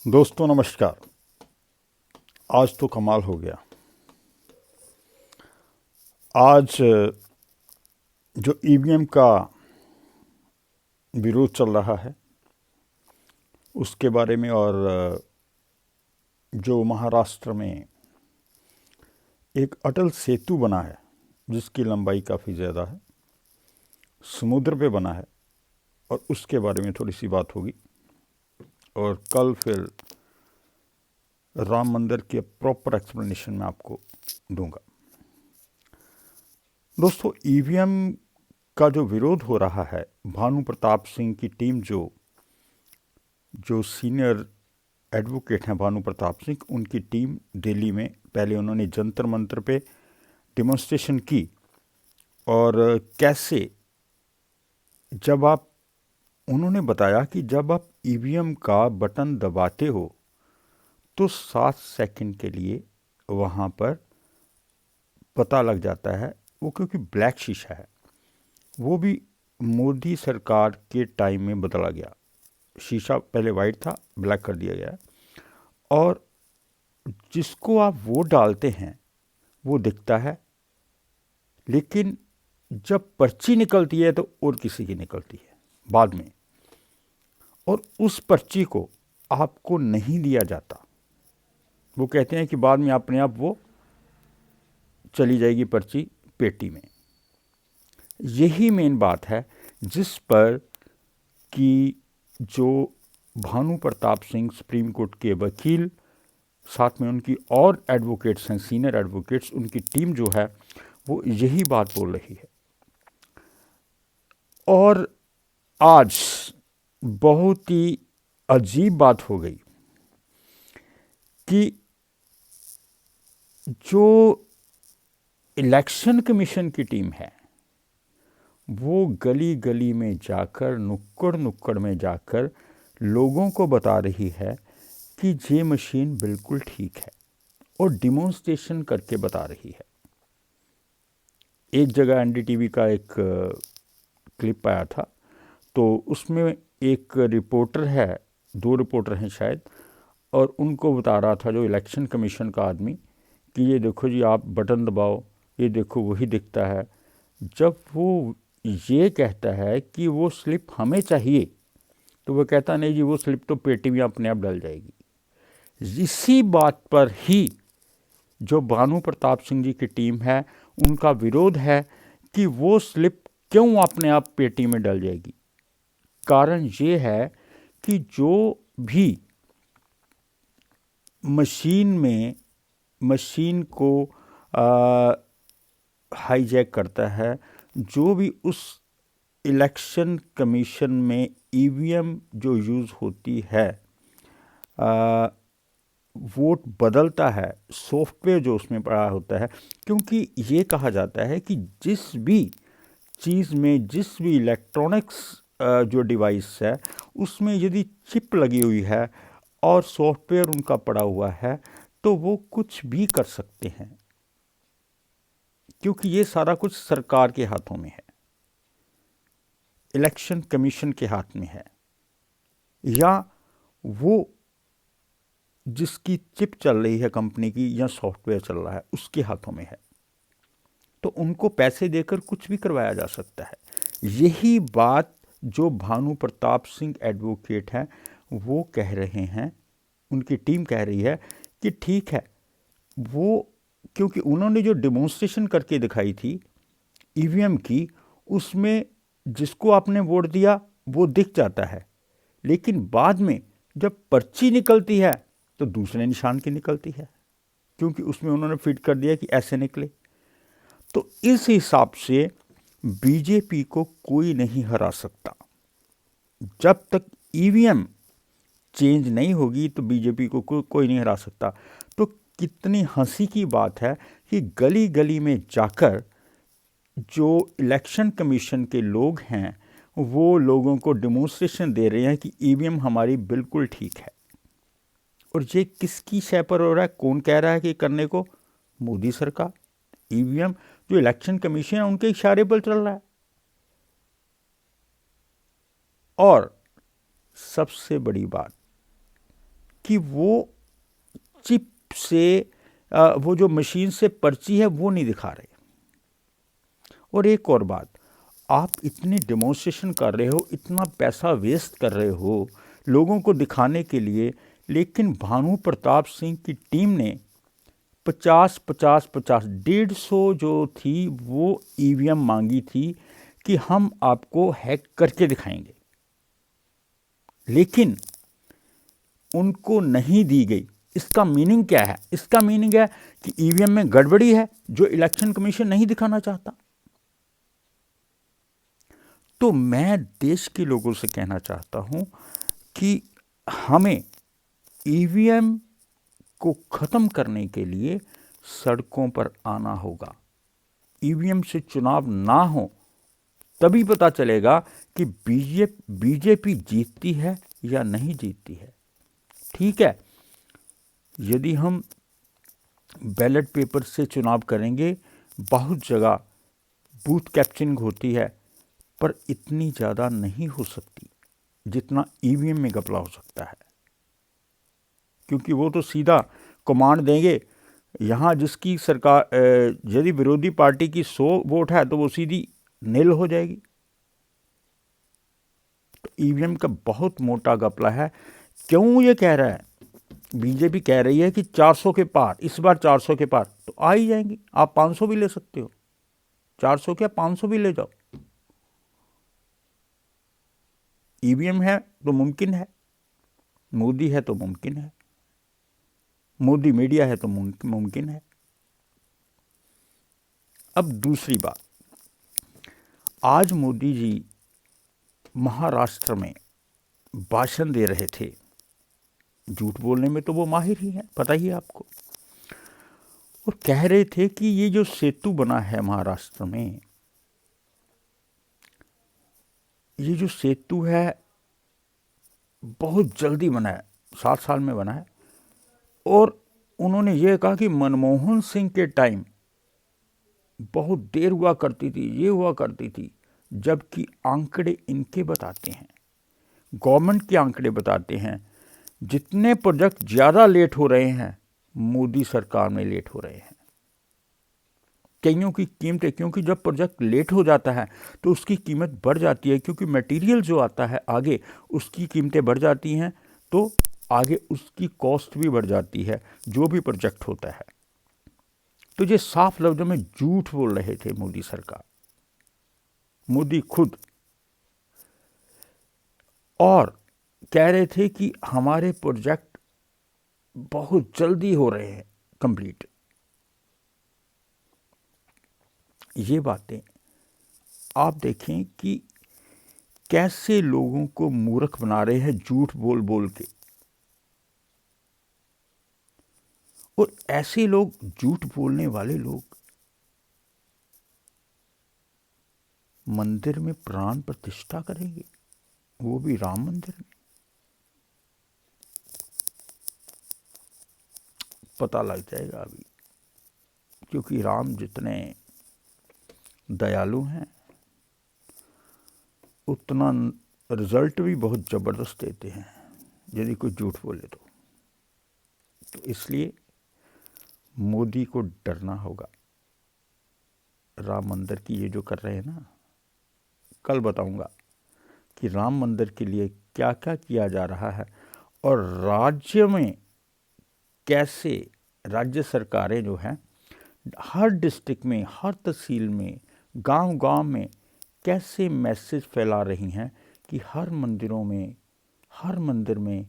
दोस्तों नमस्कार। आज तो कमाल हो गया। आज जो ईवीएम का विरोध चल रहा है उसके बारे में, और जो महाराष्ट्र में एक अटल सेतु बना है जिसकी लंबाई काफ़ी ज़्यादा है, समुद्र पे बना है, और उसके बारे में थोड़ी सी बात होगी। और कल फिर राम मंदिर के प्रॉपर एक्सप्लेनेशन मैं आपको दूंगा। दोस्तों, ईवीएम का जो विरोध हो रहा है, भानु प्रताप सिंह की टीम जो जो सीनियर एडवोकेट हैं भानु प्रताप सिंह, उनकी टीम दिल्ली में पहले उन्होंने जंतर मंतर पे डिमॉन्स्ट्रेशन की। और कैसे जब आप उन्होंने बताया कि जब आप ईवीएम का बटन दबाते हो तो 7 सेकंड के लिए वहाँ पर पता लग जाता है, वो क्योंकि ब्लैक शीशा है, वो भी मोदी सरकार के टाइम में बदला गया। शीशा पहले वाइट था, ब्लैक कर दिया गया, और जिसको आप वोट डालते हैं वो दिखता है, लेकिन जब पर्ची निकलती है तो और किसी की निकलती है बाद में, और उस पर्ची को आपको नहीं दिया जाता। वो कहते हैं कि बाद में अपने आप वो चली जाएगी पर्ची पेटी में। यही मेन बात है जिस पर कि जो भानु प्रताप सिंह सुप्रीम कोर्ट के वकील, साथ में उनकी और एडवोकेट्स हैं, सीनियर एडवोकेट्स, उनकी टीम जो है वो यही बात बोल रही है। और आज बहुत ही अजीब बात हो गई कि जो इलेक्शन कमीशन की टीम है वो गली गली में जाकर, नुक्कड़ नुक्कड़ में जाकर लोगों को बता रही है कि ये मशीन बिल्कुल ठीक है, और डिमॉन्स्ट्रेशन करके बता रही है। एक जगह एनडीटीवी का एक क्लिप आया था, तो उसमें एक रिपोर्टर है, 2 रिपोर्टर हैं शायद, और उनको बता रहा था जो इलेक्शन कमीशन का आदमी कि ये देखो जी, आप बटन दबाओ, ये देखो वही दिखता है। जब वो ये कहता है कि वो स्लिप हमें चाहिए, तो वो कहता नहीं जी, वो स्लिप तो पेटी में अपने आप डल जाएगी। इसी बात पर ही जो भानु प्रताप सिंह जी की टीम है उनका विरोध है कि वो स्लिप क्यों अपने आप पेटी में डल जाएगी। कारण ये है कि जो भी मशीन को हाईजैक करता है, जो भी उस इलेक्शन कमीशन में ईवीएम जो यूज़ होती है, वोट बदलता है, सॉफ्टवेयर जो उसमें पड़ा होता है, क्योंकि ये कहा जाता है कि जिस भी चीज़ में, जिस भी इलेक्ट्रॉनिक्स जो डिवाइस है उसमें यदि चिप लगी हुई है और सॉफ्टवेयर उनका पड़ा हुआ है तो वो कुछ भी कर सकते हैं, क्योंकि ये सारा कुछ सरकार के हाथों में है, इलेक्शन कमीशन के हाथ में है, या वो जिसकी चिप चल रही है कंपनी की या सॉफ्टवेयर चल रहा है उसके हाथों में है। तो उनको पैसे देकर कुछ भी करवाया जा सकता है। यही बात जो भानु प्रताप सिंह एडवोकेट हैं वो कह रहे हैं, उनकी टीम कह रही है कि ठीक है, वो क्योंकि उन्होंने जो डिमॉन्स्ट्रेशन करके दिखाई थी ईवीएम की, उसमें जिसको आपने वोट दिया वो दिख जाता है, लेकिन बाद में जब पर्ची निकलती है तो दूसरे निशान की निकलती है, क्योंकि उसमें उन्होंने फिट कर दिया कि ऐसे निकले। तो इस हिसाब से बीजेपी को कोई नहीं हरा सकता। जब तक ईवीएम चेंज नहीं होगी तो बीजेपी को कोई नहीं हरा सकता। तो कितनी हंसी की बात है कि गली गली में जाकर जो इलेक्शन कमीशन के लोग हैं वो लोगों को डिमॉन्स्ट्रेशन दे रहे हैं कि ईवीएम हमारी बिल्कुल ठीक है। और ये किसकी शय पर हो रहा है? कौन कह रहा है कि करने को? मोदी सरकार। ईवीएम जो इलेक्शन कमीशन है उनके इशारे पर चल रहा है। और सबसे बड़ी बात, कि वो चिप से वो जो मशीन से पर्ची है वो नहीं दिखा रहे। और एक और बात, आप इतनी डेमोन्स्ट्रेशन कर रहे हो, इतना पैसा वेस्ट कर रहे हो लोगों को दिखाने के लिए, लेकिन भानु प्रताप सिंह की टीम ने 150 जो थी वो ईवीएम मांगी थी कि हम आपको हैक करके दिखाएंगे, लेकिन उनको नहीं दी गई। इसका मीनिंग क्या है? इसका मीनिंग है कि ईवीएम में गड़बड़ी है जो इलेक्शन कमीशन नहीं दिखाना चाहता। तो मैं देश के लोगों से कहना चाहता हूं कि हमें ईवीएम को खत्म करने के लिए सड़कों पर आना होगा। ईवीएम से चुनाव ना हो तभी पता चलेगा कि बीजेपी जीतती है या नहीं जीतती है। ठीक है, यदि हम बैलेट पेपर से चुनाव करेंगे, बहुत जगह बूथ कैप्चरिंग होती है, पर इतनी ज़्यादा नहीं हो सकती जितना ईवीएम में घपला हो सकता है, क्योंकि वो तो सीधा कमांड देंगे। यहाँ जिसकी सरकार, यदि विरोधी पार्टी की 100 वोट है तो वो सीधी निल हो जाएगी। तो ईवीएम का बहुत मोटा घपला है। क्यों ये कह रहा है? बीजेपी कह रही है कि 400 के पार, इस बार 400 के पार, तो आ ही जाएंगी। आप 500 भी ले सकते हो, 400 क्या 500 भी ले जाओ। ईवीएम है तो मुमकिन है, मोदी है तो मुमकिन है, मोदी मीडिया है तो मुमकिन है। अब दूसरी बात, आज मोदी जी महाराष्ट्र में भाषण दे रहे थे। झूठ बोलने में तो वो माहिर ही हैं, पता ही है आपको। और कह रहे थे कि ये जो सेतु बना है महाराष्ट्र में, ये जो सेतु है बहुत जल्दी बना है, 7 साल में बना है। और उन्होंने ये कहा कि मनमोहन सिंह के टाइम बहुत देर हुआ करती थी, ये हुआ करती थी, जबकि आंकड़े इनके बताते हैं, गवर्नमेंट के आंकड़े बताते हैं, जितने प्रोजेक्ट ज़्यादा लेट हो रहे हैं मोदी सरकार में लेट हो रहे हैं। कईयों की कीमतें, क्योंकि जब प्रोजेक्ट लेट हो जाता है तो उसकी कीमत बढ़ जाती है, क्योंकि मटेरियल जो आता है आगे उसकी कीमतें बढ़ जाती हैं, तो आगे उसकी कॉस्ट भी बढ़ जाती है जो भी प्रोजेक्ट होता है। तो ये साफ लफ्ज़ों में झूठ बोल रहे थे मोदी सरकार, मोदी खुद, और कह रहे थे कि हमारे प्रोजेक्ट बहुत जल्दी हो रहे हैं कंप्लीट। ये बातें आप देखें कि कैसे लोगों को मूर्ख बना रहे हैं झूठ बोल बोल के। और ऐसे लोग, झूठ बोलने वाले लोग, मंदिर में प्राण प्रतिष्ठा करेंगे, वो भी राम मंदिर में। पता लग जाएगा अभी, क्योंकि राम जितने दयालु हैं उतना रिजल्ट भी बहुत ज़बरदस्त देते हैं यदि कोई झूठ बोले तो इसलिए मोदी को डरना होगा। राम मंदिर की ये जो कर रहे हैं ना, कल बताऊंगा कि राम मंदिर के लिए क्या क्या किया जा रहा है, और राज्य में कैसे राज्य सरकारें जो हैं हर डिस्ट्रिक्ट में, हर तहसील में, गांव-गांव में कैसे मैसेज फैला रही हैं कि हर मंदिर में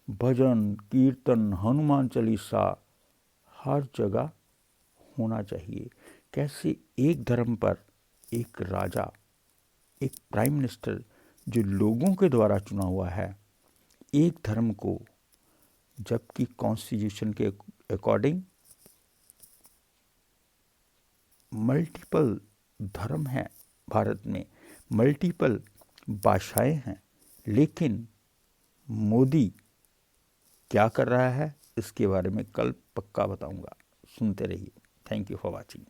भजन, कीर्तन, हनुमान चालीसा हर जगह होना चाहिए। कैसे एक धर्म पर एक राजा, एक प्राइम मिनिस्टर जो लोगों के द्वारा चुना हुआ है, एक धर्म को, जबकि कॉन्स्टिट्यूशन के अकॉर्डिंग मल्टीपल धर्म हैं भारत में, मल्टीपल भाषाएं हैं, लेकिन मोदी क्या कर रहा है इसके बारे में कल पक्का बताऊंगा। सुनते रहिए। Thank you for watching.